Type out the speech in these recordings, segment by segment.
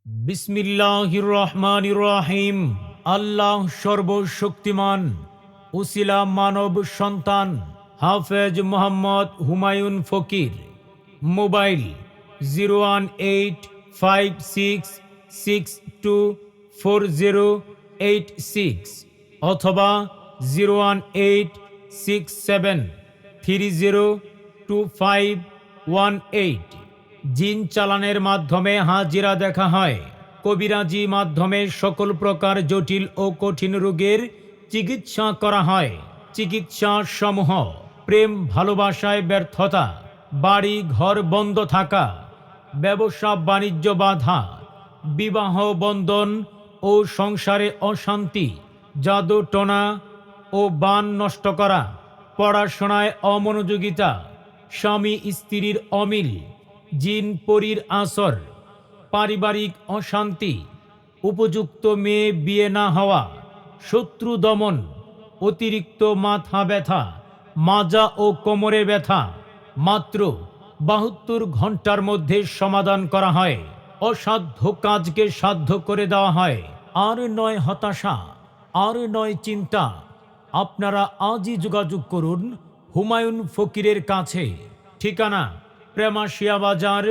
বিসমিল্লাহির রহমানির রহিম। আল্লাহ সর্বশক্তিমান। উসিলা মানব সন্তান হাফেজ মোহাম্মদ হুমায়ুন ফকির। মোবাইল 01856624086 অথবা 01867302518। জিন চালানের মাধ্যমে হাজিরা দেখা হয়। কবিরাজি মাধ্যমে সকল প্রকার জটিল ও কঠিন রোগের চিকিৎসা করা হয়। চিকিৎসা সমূহ: প্রেম ভালোবাসায় ব্যর্থতা, বাড়ি ঘর বন্ধ থাকা, ব্যবসা বাণিজ্য বাধা, বিবাহ বন্ধন ও সংসারে অশান্তি, জাদু টোনা ও বান নষ্ট করা, পড়াশোনায় অমনোযোগিতা, স্বামী স্ত্রীর অমিল, জিন পরীর আসর, পারিবারিক অশান্তি, উপযুক্ত মেয়ে বিয়ে না হওয়া, শত্রু দমন, অতিরিক্ত মাথা ব্যথা, মাজা ও কোমরে ব্যথা মাত্র 72 ঘন্টার মধ্যে সমাধান করা হয়। অসাধ্য কাজকে সাধ্য করে দেওয়া হয়। আর নয় হতাশা, আর নয় চিন্তা। আপনারা আজই যোগাযোগ করুন হুমায়ুন ফকিরের কাছে। ঠিকানা: প্রেমাশিয়া বাজার,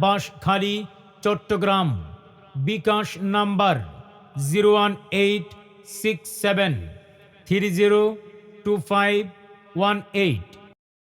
বাঁশখালী, চট্টগ্রাম। বিকাশ নাম্বার 01867302518।